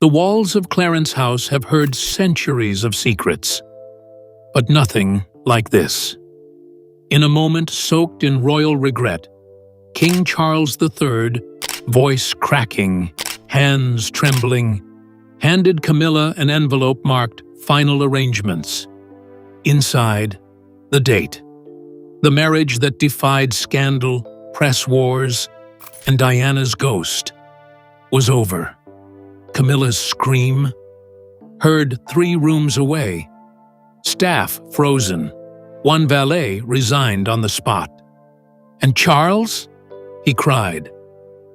The walls of Clarence House have heard centuries of secrets, but nothing like this. In a moment soaked in royal regret, King Charles III, voice cracking, hands trembling, handed Camilla an envelope marked "Final Arrangements." Inside, the date. The marriage that defied scandal, press wars, and Diana's ghost was over. Camilla's scream, heard 3 rooms away. Staff frozen. One valet resigned on the spot. And Charles? He cried.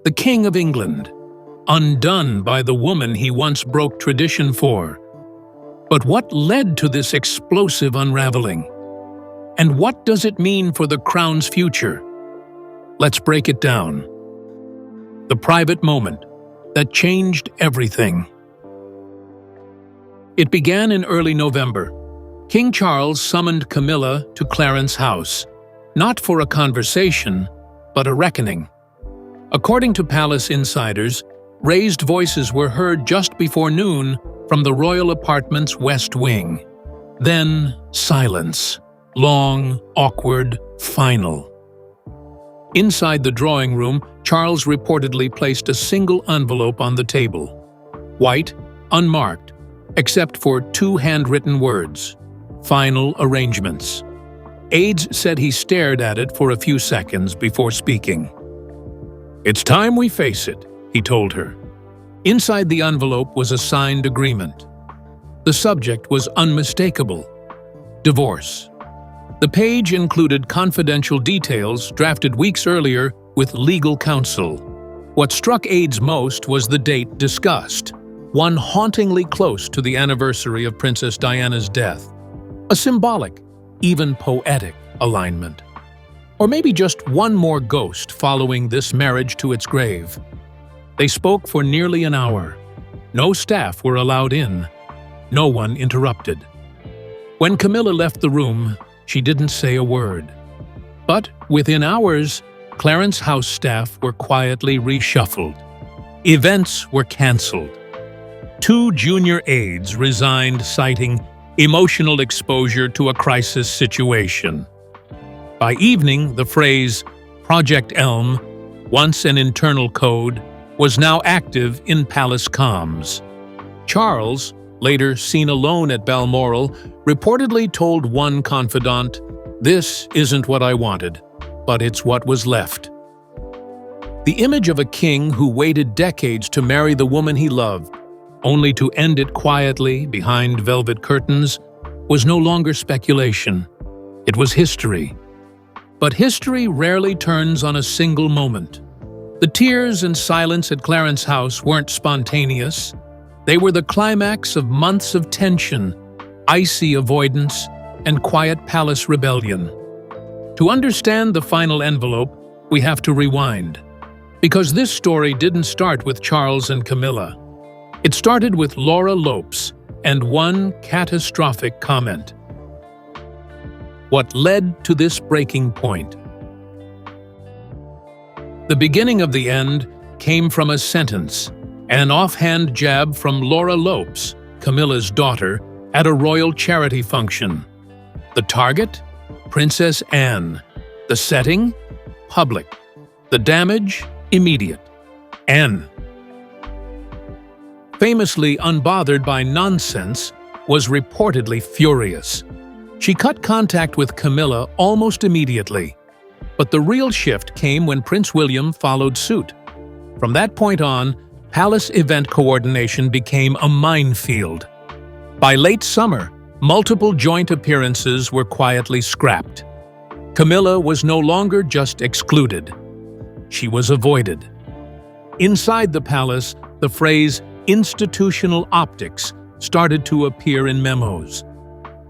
The King of England, undone by the woman he once broke tradition for. But what led to this explosive unraveling? And what does it mean for the crown's future? Let's break it down. The private moment that changed everything. It began in early November. King Charles summoned Camilla to Clarence House, not for a conversation, but a reckoning. According to palace insiders, raised voices were heard just before noon from the royal apartment's west wing. Then silence, long, awkward, final. Inside the drawing room, Charles reportedly placed a single envelope on the table. White, unmarked, except for 2 handwritten words: "Final Arrangements." Aides said he stared at it for a few seconds before speaking. "It's time we face it," he told her. Inside the envelope was a signed agreement. The subject was unmistakable: divorce. The page included confidential details drafted weeks earlier with legal counsel. What struck aides most was the date discussed, one hauntingly close to the anniversary of Princess Diana's death. A symbolic, even poetic alignment. Or maybe just one more ghost following this marriage to its grave. They spoke for nearly an hour. No staff were allowed in. No one interrupted. When Camilla left the room, she didn't say a word. But within hours, Clarence House staff were quietly reshuffled. Events were cancelled. 2 junior aides resigned, citing emotional exposure to a crisis situation. By evening, the phrase "Project Elm," once an internal code, was now active in palace comms. Charles, later seen alone at Balmoral, reportedly told one confidant, "This isn't what I wanted, but it's what was left." The image of a king who waited decades to marry the woman he loved, only to end it quietly behind velvet curtains, was no longer speculation. It was history. But history rarely turns on a single moment. The tears and silence at Clarence House weren't spontaneous. They were the climax of months of tension, icy avoidance, and quiet palace rebellion. To understand the final envelope, we have to rewind. Because this story didn't start with Charles and Camilla. It started with Laura Lopes and one catastrophic comment. What led to this breaking point? The beginning of the end came from a sentence, an offhand jab from Laura Lopes, Camilla's daughter, at a royal charity function. The target? Princess Anne. The setting? Public. The damage? Immediate. Anne, famously unbothered by nonsense, was reportedly furious. She cut contact with Camilla almost immediately. But the real shift came when Prince William followed suit. From that point on, palace event coordination became a minefield. By late summer, multiple joint appearances were quietly scrapped. Camilla was no longer just excluded. She was avoided. Inside the palace, the phrase "institutional optics" started to appear in memos.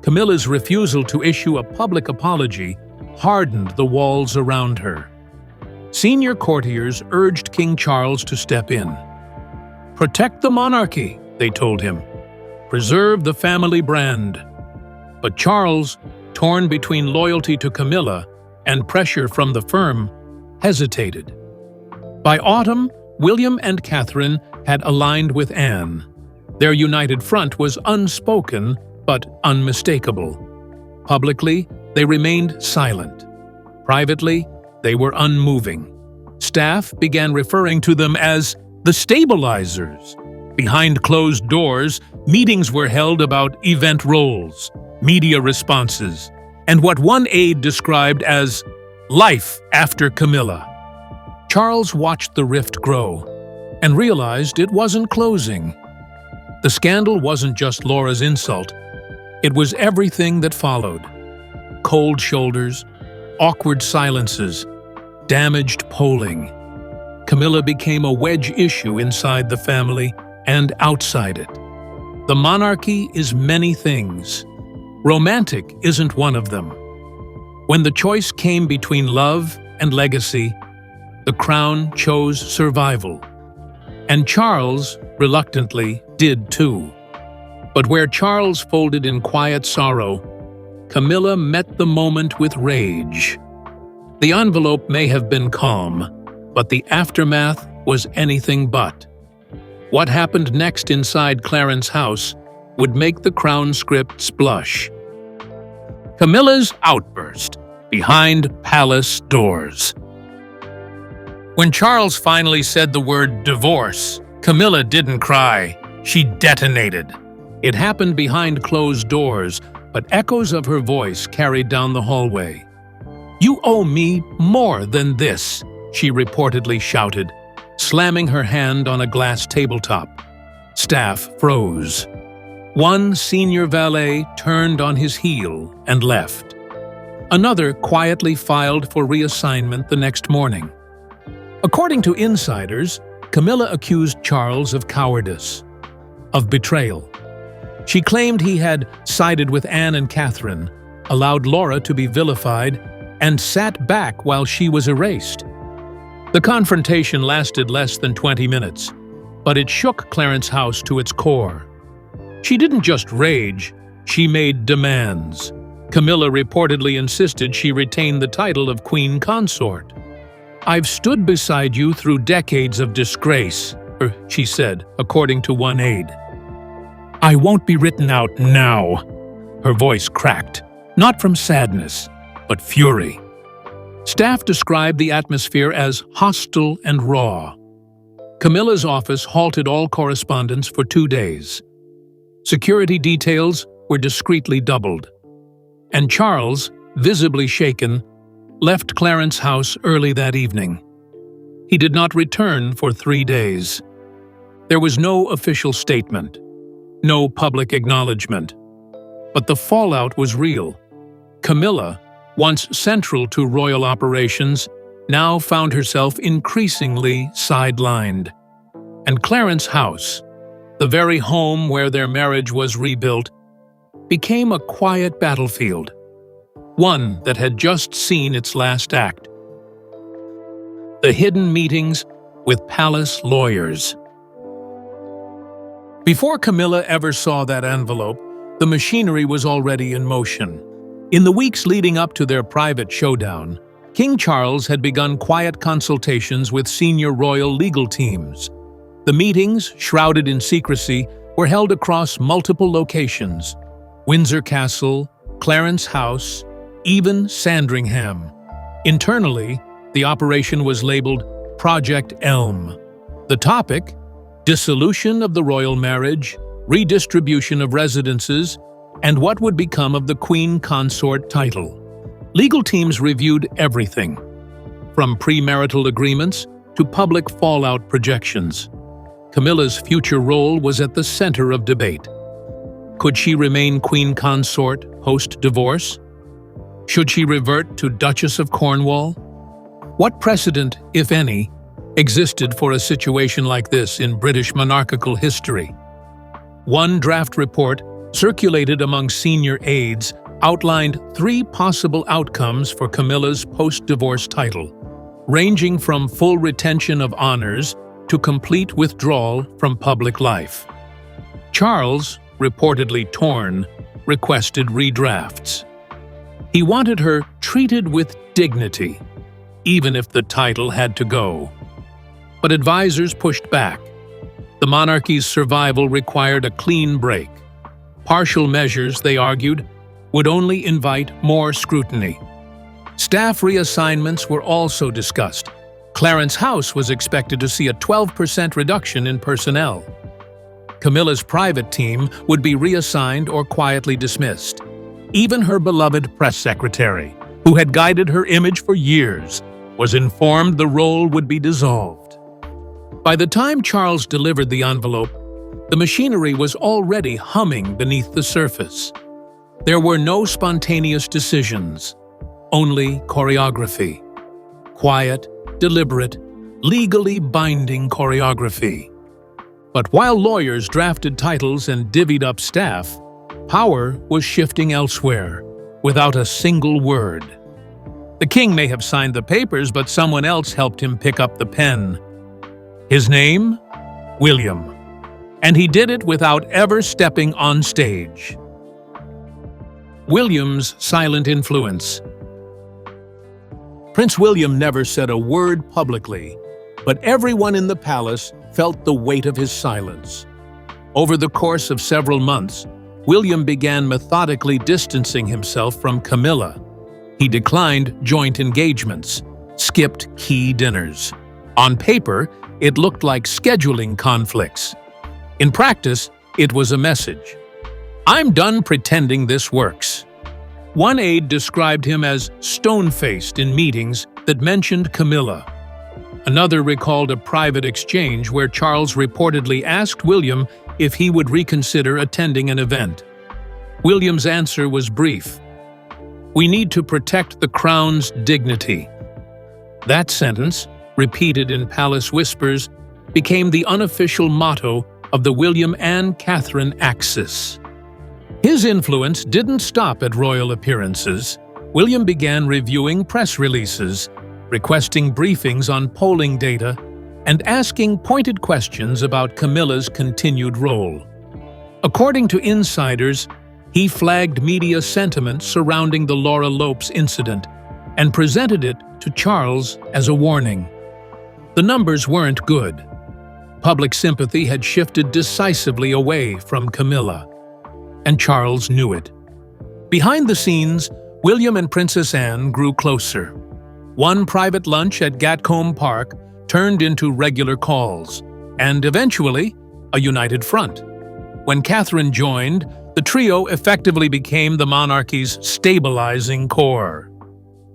Camilla's refusal to issue a public apology hardened the walls around her. Senior courtiers urged King Charles to step in. "Protect the monarchy," they told him. "Preserve the family brand." But Charles, torn between loyalty to Camilla and pressure from the firm, hesitated. By autumn, William and Catherine had aligned with Anne. Their united front was unspoken but unmistakable. Publicly, they remained silent. Privately, they were unmoving. Staff began referring to them as the stabilizers. Behind closed doors, meetings were held about event roles, media responses, and what one aide described as life after Camilla. Charles watched the rift grow and realized it wasn't closing. The scandal wasn't just Laura's insult. It was everything that followed. Cold shoulders, awkward silences, damaged polling. Camilla became a wedge issue inside the family and outside it. The monarchy is many things. Romantic isn't one of them. When the choice came between love and legacy, the crown chose survival. And Charles, reluctantly, did too. But where Charles folded in quiet sorrow, Camilla met the moment with rage. The envelope may have been calm, but the aftermath was anything but. What happened next inside Clarence House would make the Crown scripts blush. Camilla's outburst behind palace doors. When Charles finally said the word divorce, Camilla didn't cry. She detonated. It happened behind closed doors, but echoes of her voice carried down the hallway. "You owe me more than this," she reportedly shouted, slamming her hand on a glass tabletop. Staff froze. One senior valet turned on his heel and left. Another quietly filed for reassignment the next morning. According to insiders, Camilla accused Charles of cowardice, of betrayal. She claimed he had sided with Anne and Catherine, allowed Laura to be vilified, and sat back while she was erased. The confrontation lasted less than 20 minutes, but it shook Clarence House to its core. She didn't just rage, she made demands. Camilla reportedly insisted she retain the title of Queen Consort. "I've stood beside you through decades of disgrace," she said, according to one aide. "I won't be written out now." Her voice cracked, not from sadness, but fury. Staff described the atmosphere as hostile and raw. Camilla's office halted all correspondence for 2 days. Security details were discreetly doubled. And Charles, visibly shaken, left Clarence House early that evening. He did not return for 3 days. There was no official statement, no public acknowledgement. But the fallout was real. Camilla, once central to royal operations, now found herself increasingly sidelined. And Clarence House, the very home where their marriage was rebuilt, became a quiet battlefield, one that had just seen its last act. The hidden meetings with palace lawyers. Before Camilla ever saw that envelope, the machinery was already in motion. In the weeks leading up to their private showdown, King Charles had begun quiet consultations with senior royal legal teams. The meetings, shrouded in secrecy, were held across multiple locations: Windsor Castle, Clarence House, even Sandringham. Internally, the operation was labeled Project Elm. The topic: dissolution of the royal marriage, redistribution of residences, and what would become of the Queen Consort title. Legal teams reviewed everything, from premarital agreements to public fallout projections. Camilla's future role was at the center of debate. Could she remain Queen Consort post-divorce? Should she revert to Duchess of Cornwall? What precedent, if any, existed for a situation like this in British monarchical history? One draft report, circulated among senior aides, outlined 3 possible outcomes for Camilla's post-divorce title, ranging from full retention of honors to complete withdrawal from public life. Charles, reportedly torn, requested redrafts. He wanted her treated with dignity, even if the title had to go. But advisors pushed back. The monarchy's survival required a clean break. Partial measures, they argued, would only invite more scrutiny. Staff reassignments were also discussed. Clarence House was expected to see a 12% reduction in personnel. Camilla's private team would be reassigned or quietly dismissed. Even her beloved press secretary, who had guided her image for years, was informed the role would be dissolved. By the time Charles delivered the envelope, the machinery was already humming beneath the surface. There were no spontaneous decisions, only choreography. Quiet, deliberate, legally binding choreography. But while lawyers drafted titles and divvied up staff, power was shifting elsewhere, without a single word. The king may have signed the papers, but someone else helped him pick up the pen. His name? William. And he did it without ever stepping on stage. William's silent influence. Prince William never said a word publicly, but everyone in the palace felt the weight of his silence. Over the course of several months, William began methodically distancing himself from Camilla. He declined joint engagements, skipped key dinners. On paper, it looked like scheduling conflicts. In practice, it was a message. "I'm done pretending this works." One aide described him as stone-faced in meetings that mentioned Camilla. Another recalled a private exchange where Charles reportedly asked William if he would reconsider attending an event. William's answer was brief. "We need to protect the crown's dignity." That sentence, repeated in palace whispers, became the unofficial motto of the William and Catherine axis. His influence didn't stop at royal appearances. William began reviewing press releases, requesting briefings on polling data, and asking pointed questions about Camilla's continued role. According to insiders, he flagged media sentiment surrounding the Laura Lopes incident and presented it to Charles as a warning. The numbers weren't good. Public sympathy had shifted decisively away from Camilla, and Charles knew it. Behind the scenes, William and Princess Anne grew closer. One private lunch at Gatcombe Park turned into regular calls, and eventually, a united front. When Catherine joined, the trio effectively became the monarchy's stabilizing core.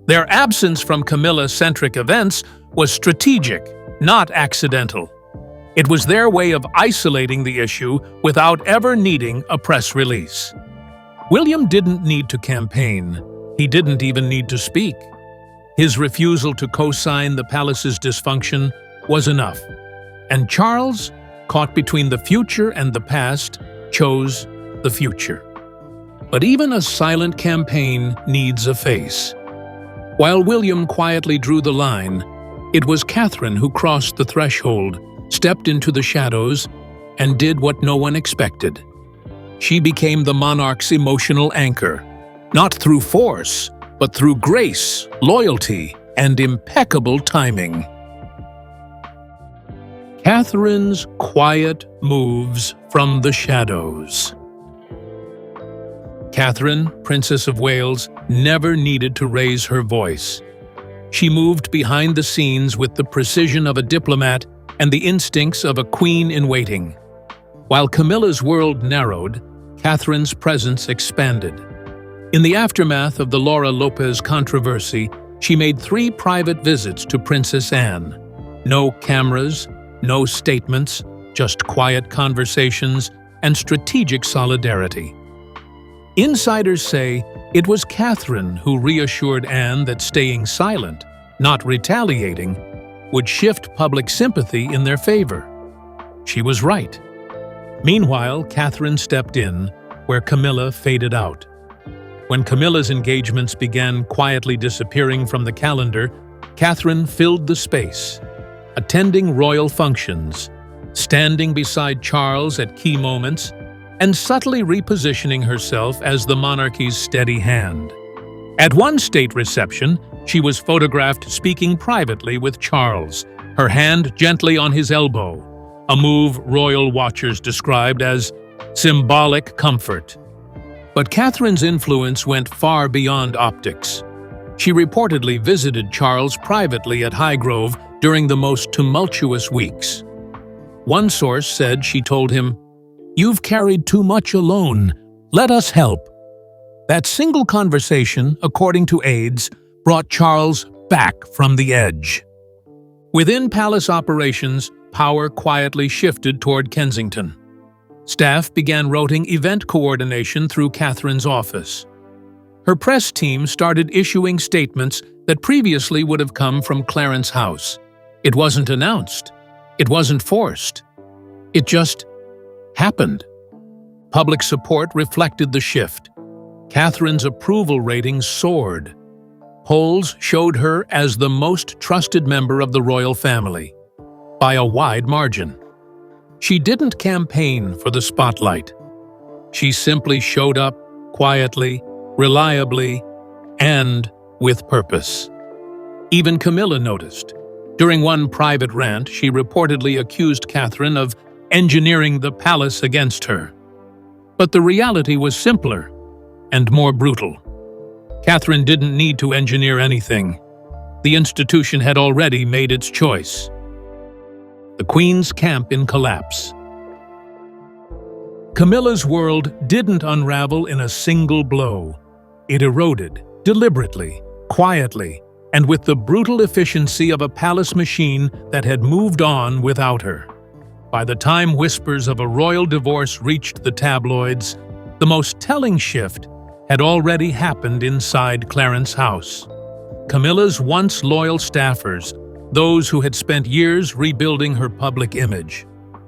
Their absence from Camilla-centric events was strategic, not accidental. It was their way of isolating the issue without ever needing a press release. William didn't need to campaign. He didn't even need to speak. His refusal to co-sign the palace's dysfunction was enough. And Charles, caught between the future and the past, chose the future. But even a silent campaign needs a face. While William quietly drew the line, it was Catherine who crossed the threshold, stepped into the shadows, and did what no one expected. She became the monarch's emotional anchor, not through force, but through grace, loyalty, and impeccable timing. Catherine's quiet moves from the shadows. Catherine, Princess of Wales, never needed to raise her voice. She moved behind the scenes with the precision of a diplomat and the instincts of a queen-in-waiting. While Camilla's world narrowed, Catherine's presence expanded. In the aftermath of the Laura Lopes controversy, she made 3 private visits to Princess Anne. No cameras, no statements, just quiet conversations and strategic solidarity. Insiders say it was Catherine who reassured Anne that staying silent, not retaliating, would shift public sympathy in their favor. She was right. Meanwhile, Catherine stepped in, where Camilla faded out. When Camilla's engagements began quietly disappearing from the calendar, Catherine filled the space, attending royal functions, standing beside Charles at key moments, and subtly repositioning herself as the monarchy's steady hand. At one state reception, she was photographed speaking privately with Charles, her hand gently on his elbow, a move royal watchers described as symbolic comfort. But Catherine's influence went far beyond optics. She reportedly visited Charles privately at Highgrove during the most tumultuous weeks. One source said she told him, "You've carried too much alone. Let us help." That single conversation, according to aides, brought Charles back from the edge. Within palace operations, power quietly shifted toward Kensington. Staff began roting event coordination through Catherine's office. Her press team started issuing statements that previously would have come from Clarence House. It wasn't announced. It wasn't forced. It just happened. Public support reflected the shift. Catherine's approval ratings soared. Polls showed her as the most trusted member of the royal family, by a wide margin. She didn't campaign for the spotlight. She simply showed up quietly, reliably, and with purpose. Even Camilla noticed. During one private rant, she reportedly accused Catherine of engineering the palace against her. But the reality was simpler and more brutal. Catherine didn't need to engineer anything. The institution had already made its choice. The Queen's camp in collapse. Camilla's world didn't unravel in a single blow. It eroded, deliberately, quietly, and with the brutal efficiency of a palace machine that had moved on without her. By the time whispers of a royal divorce reached the tabloids, the most telling shift had already happened inside Clarence House. Camilla's once loyal staffers, those who had spent years rebuilding her public image,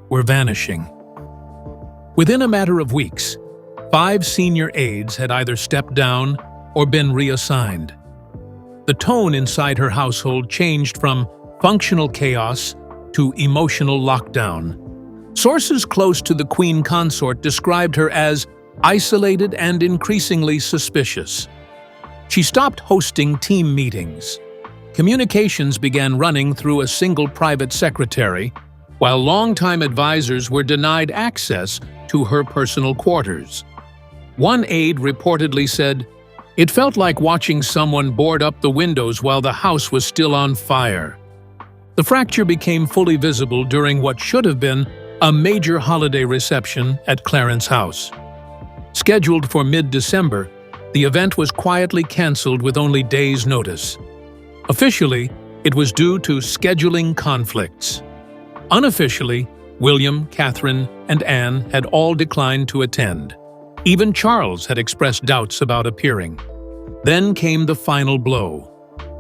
were vanishing. Within a matter of weeks, 5 senior aides had either stepped down or been reassigned. The tone inside her household changed from functional chaos to emotional lockdown. Sources close to the Queen consort described her as isolated and increasingly suspicious. She stopped hosting team meetings. Communications began running through a single private secretary, while longtime advisors were denied access to her personal quarters. One aide reportedly said, "It felt like watching someone board up the windows while the house was still on fire." The fracture became fully visible during what should have been a major holiday reception at Clarence House. Scheduled for mid-December, the event was quietly cancelled with only days' notice. Officially, it was due to scheduling conflicts. Unofficially, William, Catherine, and Anne had all declined to attend. Even Charles had expressed doubts about appearing. Then came the final blow.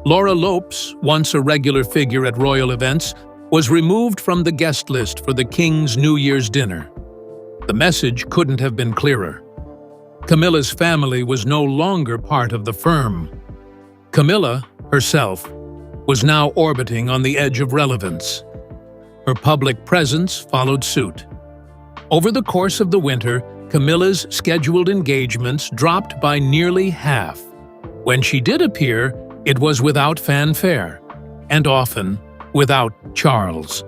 Laura Lopes, once a regular figure at royal events, was removed from the guest list for the King's New Year's dinner. The message couldn't have been clearer. Camilla's family was no longer part of the firm. Camilla, herself, was now orbiting on the edge of relevance. Her public presence followed suit. Over the course of the winter, Camilla's scheduled engagements dropped by nearly half. When she did appear, it was without fanfare, and often without Charles.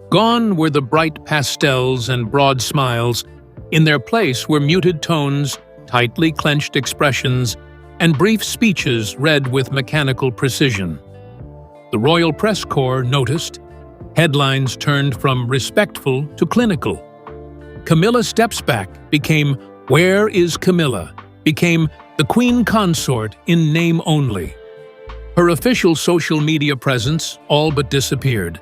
Gone were the bright pastels and broad smiles. In their place were muted tones, tightly clenched expressions, and brief speeches read with mechanical precision. The Royal Press Corps noticed. Headlines turned from respectful to clinical. Camilla Steps Back became Where is Camilla? Became the Queen Consort in name only. Her official social media presence all but disappeared.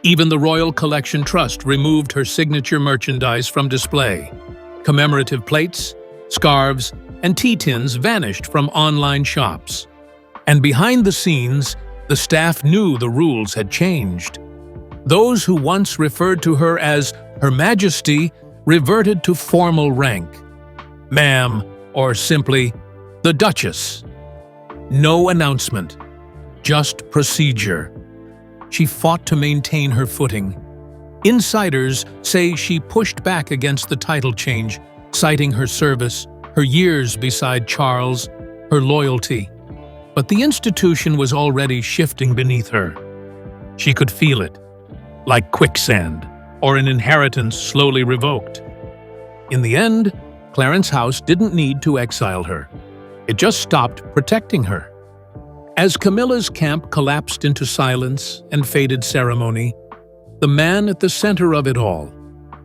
Even the Royal Collection Trust removed her signature merchandise from display. Commemorative plates, scarves, and tea tins vanished from online shops. And behind the scenes, the staff knew the rules had changed. Those who once referred to her as Her Majesty reverted to formal rank. Ma'am, or simply, the Duchess. No announcement, just procedure. She fought to maintain her footing. Insiders say she pushed back against the title change, citing her service, her years beside Charles, her loyalty. But the institution was already shifting beneath her. She could feel it, like quicksand, or an inheritance slowly revoked. In the end, Clarence House didn't need to exile her. It just stopped protecting her. As Camilla's camp collapsed into silence and faded ceremony, the man at the center of it all,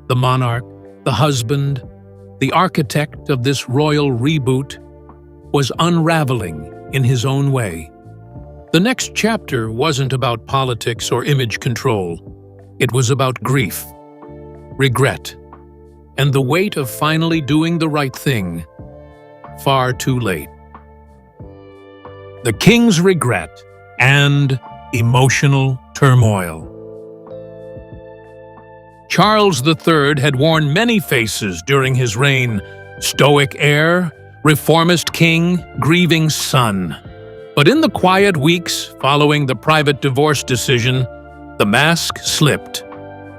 the monarch, the husband, the architect of this royal reboot, was unraveling in his own way. The next chapter wasn't about politics or image control. It was about grief, regret, and the weight of finally doing the right thing, far too late. The king's regret and emotional turmoil. Charles III had worn many faces during his reign: stoic heir, reformist king, grieving son. But in the quiet weeks following the private divorce decision, the mask slipped.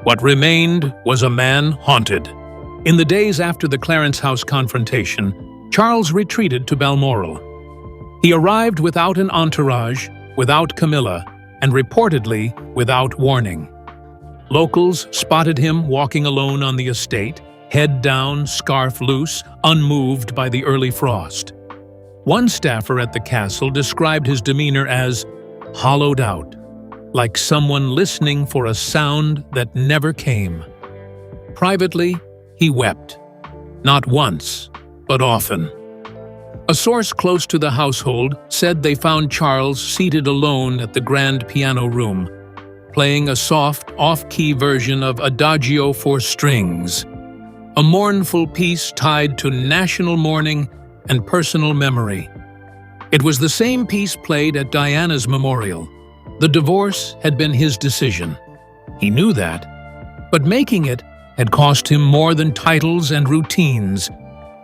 What remained was a man haunted. In the days after the Clarence House confrontation, Charles retreated to Balmoral. He arrived without an entourage, without Camilla, and reportedly without warning. Locals spotted him walking alone on the estate, head down, scarf loose, unmoved by the early frost. One staffer at the castle described his demeanor as hollowed out, like someone listening for a sound that never came. Privately, he wept, not once, but often. A source close to the household said they found Charles seated alone at the grand piano room, playing a soft, off-key version of Adagio for strings, a mournful piece tied to national mourning and personal memory. It was the same piece played at Diana's memorial. The divorce had been his decision. He knew that, but making it had cost him more than titles and routines.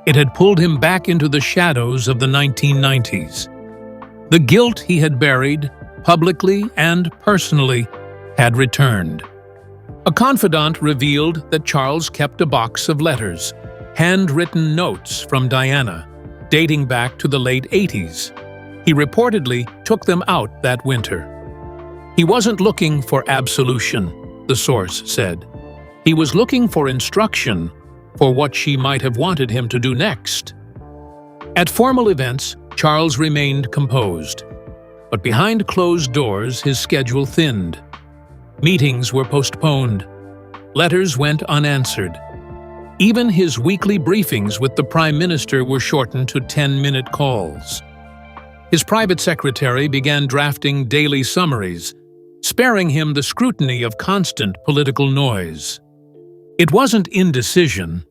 It had pulled him back into the shadows of the 1990s. The guilt he had buried, publicly and personally, had returned. A confidant revealed that Charles kept a box of letters, handwritten notes from Diana, dating back to the late 80s. He reportedly took them out that winter. He wasn't looking for absolution, the source said. He was looking for instruction for what she might have wanted him to do next. At formal events, Charles remained composed. But behind closed doors, his schedule thinned. Meetings were postponed. Letters went unanswered. Even his weekly briefings with the Prime Minister were shortened to 10-minute calls. His private secretary began drafting daily summaries, sparing him the scrutiny of constant political noise. It wasn't indecision,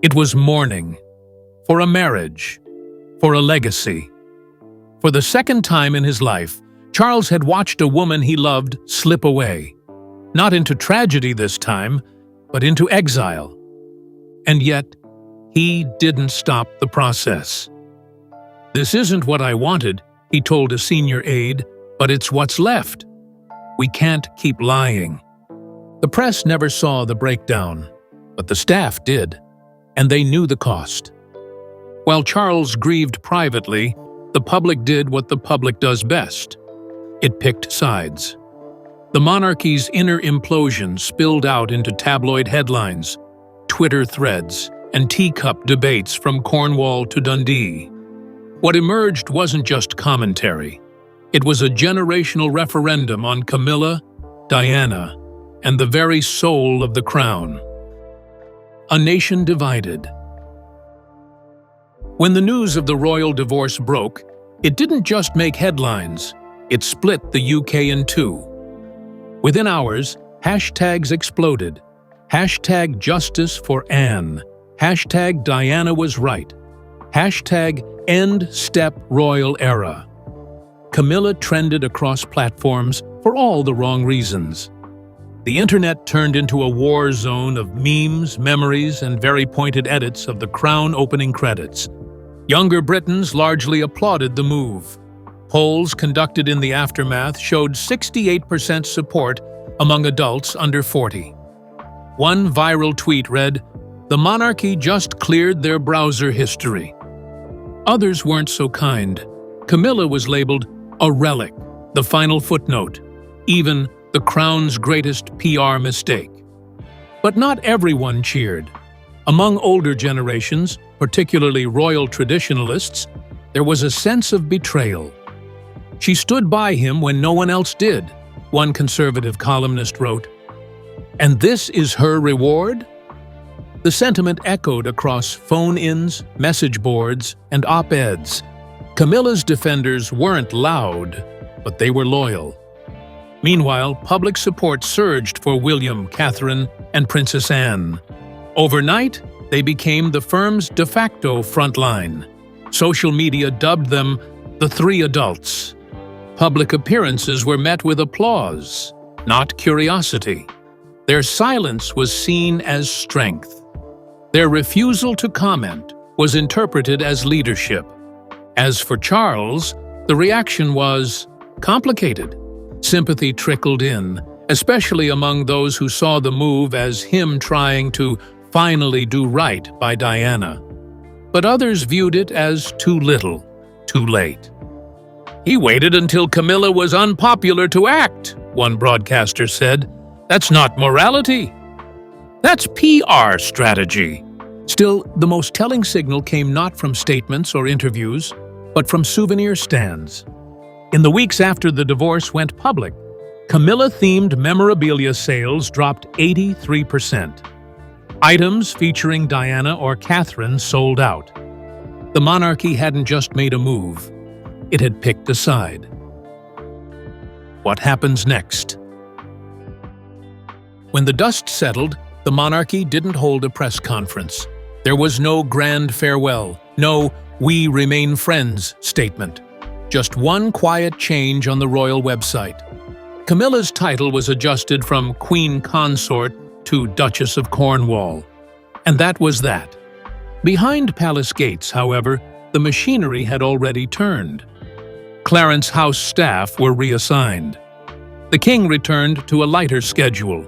it was mourning. For a marriage, for a legacy. For the second time in his life, Charles had watched a woman he loved slip away. Not into tragedy this time, but into exile. And yet, he didn't stop the process. "This isn't what I wanted," he told a senior aide, "but it's what's left. We can't keep lying." The press never saw the breakdown, but the staff did, and they knew the cost. While Charles grieved privately, the public did what the public does best. It picked sides. The monarchy's inner implosion spilled out into tabloid headlines, Twitter threads, and teacup debates from Cornwall to Dundee. What emerged wasn't just commentary. It was a generational referendum on Camilla, Diana, and the very soul of the crown. A nation divided. When the news of the royal divorce broke, it didn't just make headlines, it split the UK in two. Within hours, hashtags exploded. Hashtag justice for Anne. Hashtag Diana was right. Hashtag end step royal era. Camilla trended across platforms for all the wrong reasons. The internet turned into a war zone of memes, memories, and very pointed edits of the Crown opening credits. Younger Britons largely applauded the move. Polls conducted in the aftermath showed 68% support among adults under 40. One viral tweet read, "The monarchy just cleared their browser history." Others weren't so kind. Camilla was labeled a relic, the final footnote, even the Crown's greatest PR mistake. But not everyone cheered. Among older generations, particularly royal traditionalists, there was a sense of betrayal. "She stood by him when no one else did," one conservative columnist wrote. "And this is her reward?" The sentiment echoed across phone-ins, message boards, and op-eds. Camilla's defenders weren't loud, but they were loyal. Meanwhile, public support surged for William, Catherine, and Princess Anne. Overnight, they became the firm's de facto frontline. Social media dubbed them the Three Adults. Public appearances were met with applause, not curiosity. Their silence was seen as strength. Their refusal to comment was interpreted as leadership. As for Charles, the reaction was complicated. Sympathy trickled in, especially among those who saw the move as him trying to finally do right by Diana. But others viewed it as too little, too late. "He waited until Camilla was unpopular to act," one broadcaster said. "That's not morality. That's PR strategy." Still, the most telling signal came not from statements or interviews, but from souvenir stands. In the weeks after the divorce went public, Camilla-themed memorabilia sales dropped 83%. Items featuring Diana or Catherine sold out. The monarchy hadn't just made a move, it had picked a side. What happens next? When the dust settled, the monarchy didn't hold a press conference. There was no grand farewell, no "we remain friends" statement. Just one quiet change on the royal website. Camilla's title was adjusted from Queen Consort to Duchess of Cornwall. And that was that. Behind palace gates, however, the machinery had already turned. Clarence House staff were reassigned. The king returned to a lighter schedule.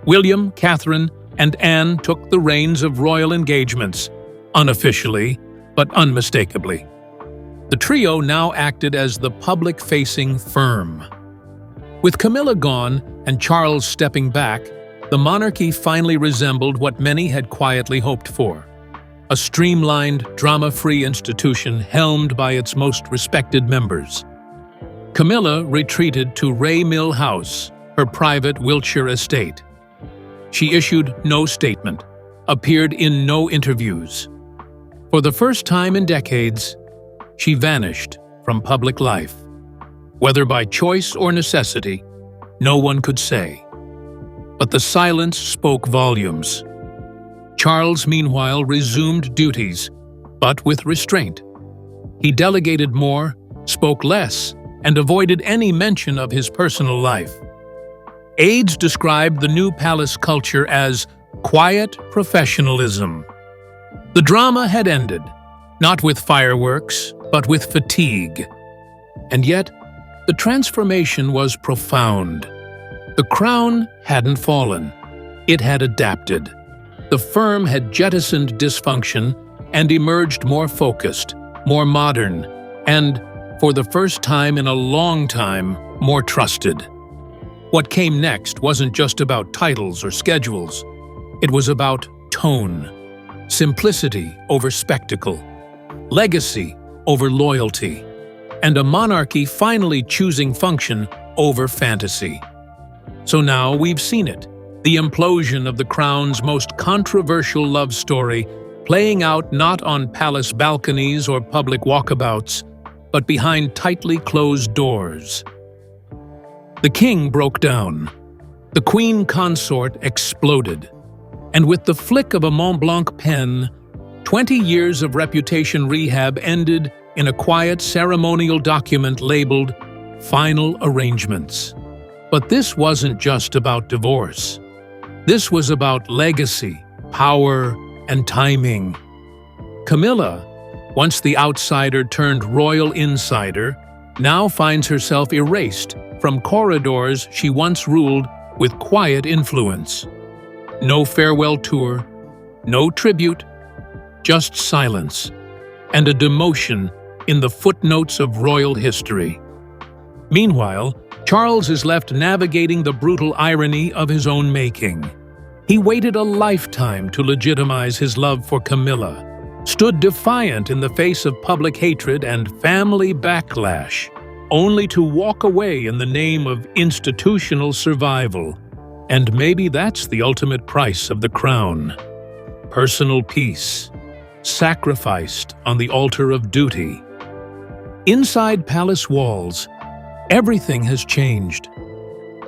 William, Catherine, and Anne took the reins of royal engagements, unofficially, but unmistakably. The trio now acted as the public-facing firm. With Camilla gone and Charles stepping back, the monarchy finally resembled what many had quietly hoped for: a streamlined, drama-free institution helmed by its most respected members. Camilla retreated to Ray Mill House, her private Wiltshire estate. She issued no statement, appeared in no interviews. For the first time in decades, she vanished from public life. Whether by choice or necessity, no one could say. But the silence spoke volumes. Charles, meanwhile, resumed duties, but with restraint. He delegated more, spoke less, and avoided any mention of his personal life. Aides described the new palace culture as quiet professionalism. The drama had ended, not with fireworks, but with fatigue. And yet, the transformation was profound. The crown hadn't fallen. It had adapted. The firm had jettisoned dysfunction and emerged more focused, more modern, and, for the first time in a long time, more trusted. What came next wasn't just about titles or schedules. It was about tone, simplicity over spectacle, legacy over loyalty, and a monarchy finally choosing function over fantasy. So now we've seen it, the implosion of the crown's most controversial love story, playing out not on palace balconies or public walkabouts, but behind tightly closed doors. The king broke down. The queen consort exploded. And with the flick of a Mont Blanc pen, 20 years of reputation rehab ended in a quiet ceremonial document labeled Final Arrangements. But this wasn't just about divorce. This was about legacy, power, and timing. Camilla, once the outsider turned royal insider, now finds herself erased from corridors she once ruled with quiet influence. No farewell tour, no tribute, just silence, and a demotion in the footnotes of royal history. Meanwhile, Charles is left navigating the brutal irony of his own making. He waited a lifetime to legitimize his love for Camilla, stood defiant in the face of public hatred and family backlash, only to walk away in the name of institutional survival. And maybe that's the ultimate price of the crown. Personal peace, sacrificed on the altar of duty. Inside palace walls, everything has changed.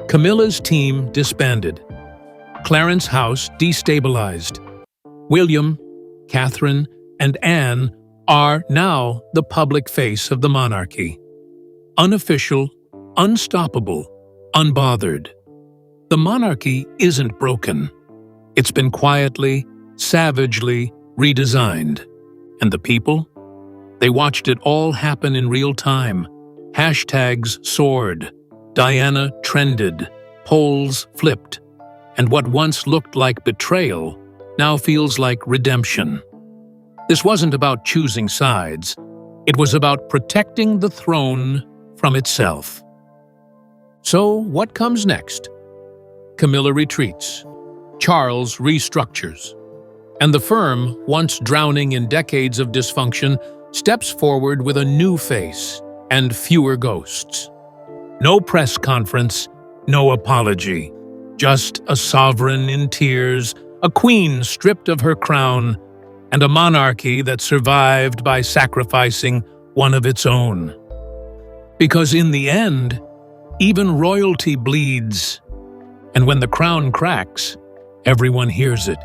Camilla's team disbanded. Clarence House destabilized. William, Catherine, and Anne are now the public face of the monarchy. Unofficial, unstoppable, unbothered. The monarchy isn't broken. It's been quietly, savagely redesigned. And the people? They watched it all happen in real time. Hashtags soared. Diana trended. Polls flipped. And what once looked like betrayal now feels like redemption. This wasn't about choosing sides. It was about protecting the throne from itself. So, what comes next? Camilla retreats. Charles restructures. And the firm, once drowning in decades of dysfunction, steps forward with a new face and fewer ghosts. No press conference, no apology. Just a sovereign in tears, a queen stripped of her crown, and a monarchy that survived by sacrificing one of its own. Because in the end, even royalty bleeds, and when the crown cracks, everyone hears it.